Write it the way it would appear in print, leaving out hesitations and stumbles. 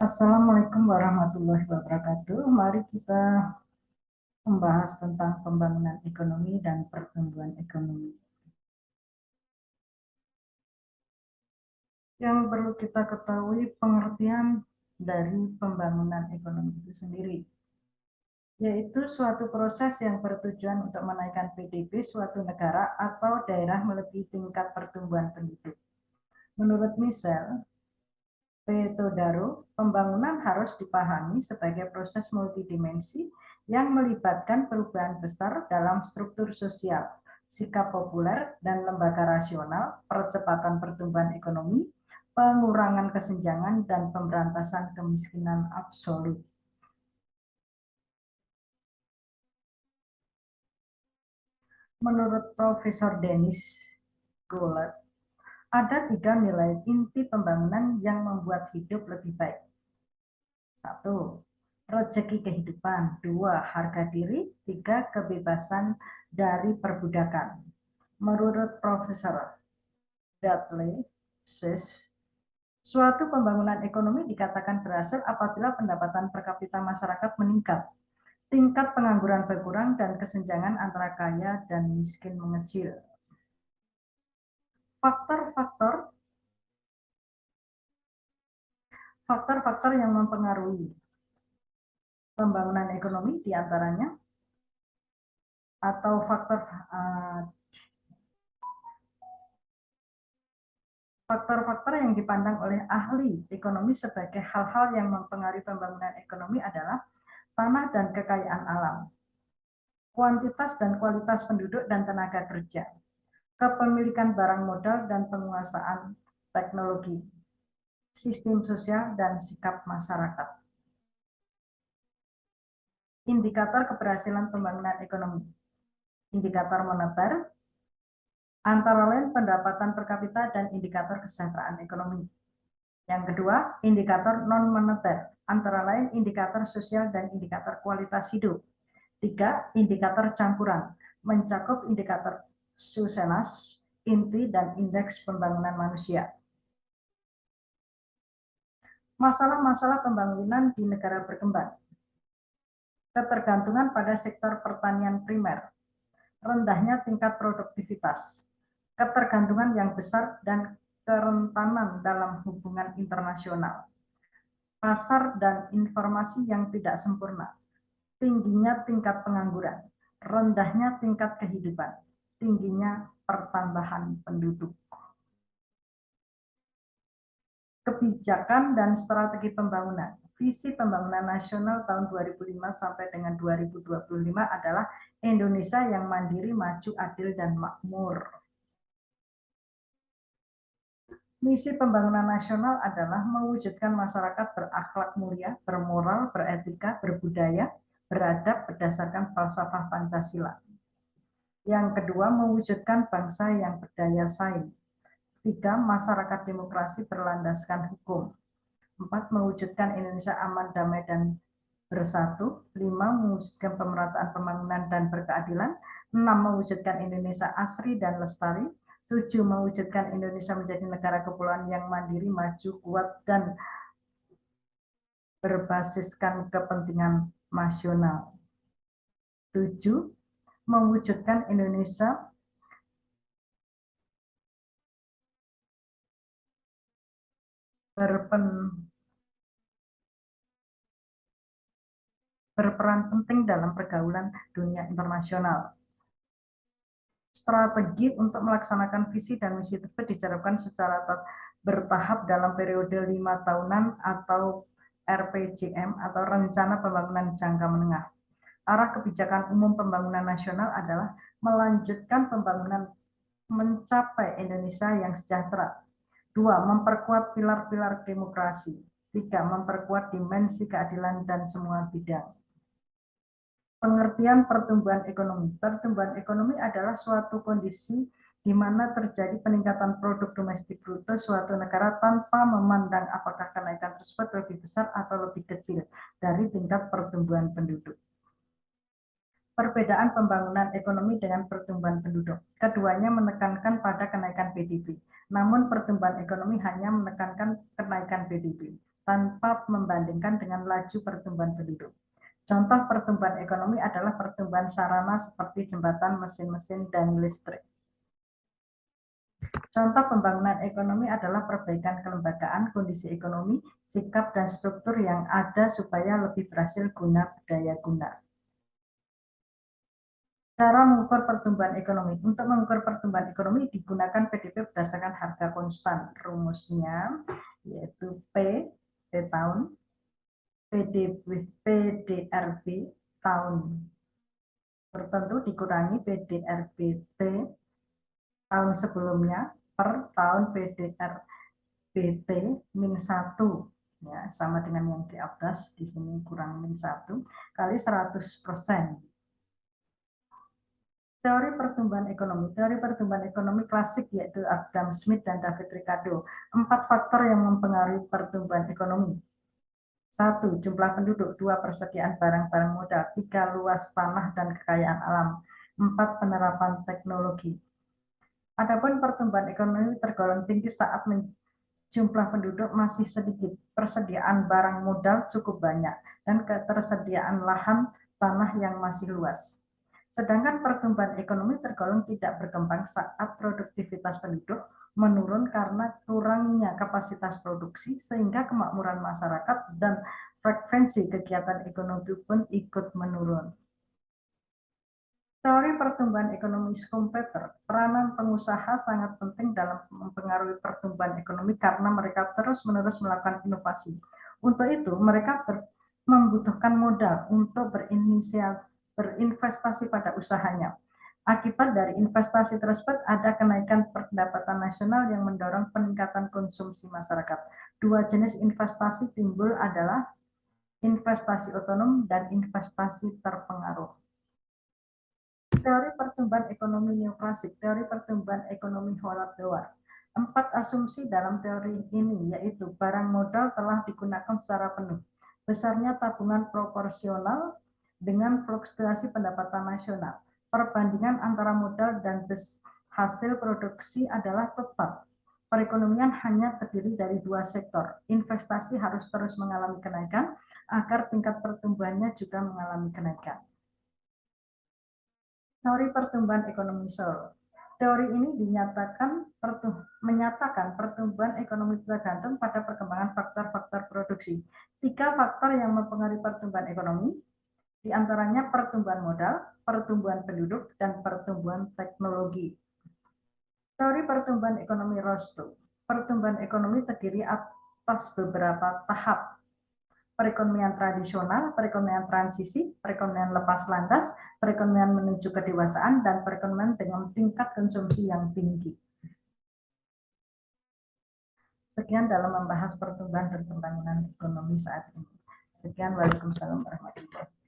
Assalamualaikum warahmatullahi wabarakatuh. Mari kita membahas tentang pembangunan ekonomi dan pertumbuhan ekonomi. Yang perlu kita ketahui pengertian dari pembangunan ekonomi itu sendiri, yaitu suatu proses yang bertujuan untuk menaikkan PDB suatu negara atau daerah melebihi tingkat pertumbuhan penduduk. Menurut Michel Petodaro, pembangunan harus dipahami sebagai proses multidimensi yang melibatkan perubahan besar dalam struktur sosial, sikap populer dan lembaga rasional, percepatan pertumbuhan ekonomi, pengurangan kesenjangan, dan pemberantasan kemiskinan absolut. Menurut Profesor Dennis Goulart, ada 3 nilai inti pembangunan yang membuat hidup lebih baik. 1. Rezeki kehidupan. 2. Harga diri. 3. Kebebasan dari perbudakan. Menurut Profesor Dudley Seuss, suatu pembangunan ekonomi dikatakan berhasil apabila pendapatan per kapita masyarakat meningkat, tingkat pengangguran berkurang, dan kesenjangan antara kaya dan miskin mengecil. Faktor-faktor yang mempengaruhi pembangunan ekonomi diantaranya atau faktor-faktor yang dipandang oleh ahli ekonomi sebagai hal-hal yang mempengaruhi pembangunan ekonomi adalah tanah dan kekayaan alam, kuantitas dan kualitas penduduk dan tenaga kerja, kepemilikan barang modal dan penguasaan teknologi, sistem sosial dan sikap masyarakat. Indikator keberhasilan pembangunan ekonomi. Indikator moneter, antara lain pendapatan per kapita dan indikator kesejahteraan ekonomi. Yang kedua, indikator non-moneter, antara lain indikator sosial dan indikator kualitas hidup. 3. Indikator campuran, mencakup indikator Susenas, inti, dan indeks pembangunan manusia. Masalah-masalah pembangunan di negara berkembang. Ketergantungan pada sektor pertanian primer, rendahnya tingkat produktivitas, ketergantungan yang besar dan kerentanan dalam hubungan internasional, pasar dan informasi yang tidak sempurna, tingginya tingkat pengangguran, rendahnya tingkat kehidupan, tingginya pertambahan penduduk. Kebijakan dan strategi pembangunan. Visi pembangunan nasional tahun 2005 sampai dengan 2025 adalah Indonesia yang mandiri, maju, adil, dan makmur. Misi pembangunan nasional adalah mewujudkan masyarakat berakhlak mulia, bermoral, beretika, berbudaya, beradab berdasarkan falsafah Pancasila. Yang kedua, mewujudkan bangsa yang berdaya saing. 3. Masyarakat demokrasi berlandaskan hukum. 4. Mewujudkan Indonesia aman, damai, dan bersatu. 5. Mewujudkan pemerataan pembangunan dan berkeadilan. 6. Mewujudkan Indonesia asri dan lestari. 7. Mewujudkan Indonesia menjadi negara kepulauan yang mandiri, maju, kuat, dan berbasiskan kepentingan nasional. 7. Mewujudkan Indonesia berperan penting dalam pergaulan dunia internasional. Strategi untuk melaksanakan visi dan misi tersebut dijalankan secara bertahap dalam periode 5 tahunan atau RPJM atau Rencana Pembangunan Jangka Menengah. Arah kebijakan umum pembangunan nasional adalah melanjutkan pembangunan mencapai Indonesia yang sejahtera. 2. Memperkuat pilar-pilar demokrasi. 3. Memperkuat dimensi keadilan dan semua bidang. Pengertian pertumbuhan ekonomi. Pertumbuhan ekonomi adalah suatu kondisi di mana terjadi peningkatan produk domestik bruto suatu negara tanpa memandang apakah kenaikan tersebut lebih besar atau lebih kecil dari tingkat pertumbuhan penduduk. Perbedaan pembangunan ekonomi dengan pertumbuhan penduduk. Keduanya menekankan pada kenaikan PDB. Namun pertumbuhan ekonomi hanya menekankan kenaikan PDB tanpa membandingkan dengan laju pertumbuhan penduduk. Contoh pertumbuhan ekonomi adalah pertumbuhan sarana seperti jembatan, mesin-mesin, dan listrik. Contoh pembangunan ekonomi adalah perbaikan kelembagaan, kondisi ekonomi, sikap, dan struktur yang ada supaya lebih berhasil guna daya guna. Cara mengukur pertumbuhan ekonomi. Untuk mengukur pertumbuhan ekonomi digunakan PDB berdasarkan harga konstan. Rumusnya yaitu P tahun, PDRB tahun tertentu dikurangi PDRB T tahun sebelumnya per tahun PDRB T min 1, ya, sama dengan yang di atas, di sini kurang min 1 kali 100%. Teori pertumbuhan ekonomi. Teori pertumbuhan ekonomi klasik yaitu Adam Smith dan David Ricardo. 4 faktor yang mempengaruhi pertumbuhan ekonomi. 1. Jumlah penduduk. 2. Persediaan barang-barang modal. 3. Luas tanah dan kekayaan alam. 4. Penerapan teknologi. Adapun pertumbuhan ekonomi tergolong tinggi saat jumlah penduduk masih sedikit, persediaan barang modal cukup banyak, dan ketersediaan lahan tanah yang masih luas. Sedangkan pertumbuhan ekonomi tergolong tidak berkembang saat produktivitas penduduk menurun karena kurangnya kapasitas produksi, sehingga kemakmuran masyarakat dan frekuensi kegiatan ekonomi pun ikut menurun. Teori pertumbuhan ekonomi Schumpeter, peranan pengusaha sangat penting dalam mempengaruhi pertumbuhan ekonomi karena mereka terus-menerus melakukan inovasi. Untuk itu, mereka membutuhkan modal untuk berinvestasi pada usahanya. Akibat dari investasi tersebut ada kenaikan pendapatan nasional yang mendorong peningkatan konsumsi masyarakat. Dua jenis investasi timbul adalah investasi otonom dan investasi terpengaruh. Teori pertumbuhan ekonomi neoklasik, teori pertumbuhan ekonomi Howard Howard. 4 asumsi dalam teori ini yaitu barang modal telah digunakan secara penuh. Besarnya tabungan proporsional dengan fluktuasi pendapatan nasional. Perbandingan antara modal dan hasil produksi adalah tetap. Perekonomian hanya terdiri dari 2 sektor. Investasi harus terus mengalami kenaikan agar tingkat pertumbuhannya juga mengalami kenaikan. Teori pertumbuhan ekonomi Seoul. Teori ini menyatakan pertumbuhan ekonomi tergantung pada perkembangan faktor-faktor produksi. 3 faktor yang mempengaruhi pertumbuhan ekonomi, diantaranya pertumbuhan modal, pertumbuhan penduduk, dan pertumbuhan teknologi. Teori pertumbuhan ekonomi Rostow. Pertumbuhan ekonomi terdiri atas beberapa tahap. Perekonomian tradisional, perekonomian transisi, perekonomian lepas landas, perekonomian menuju kedewasaan, dan perekonomian dengan tingkat konsumsi yang tinggi. Sekian dalam membahas pertumbuhan dan pembangunan ekonomi saat ini. Sekian, waalaikumsalam warahmatullahi wabarakatuh.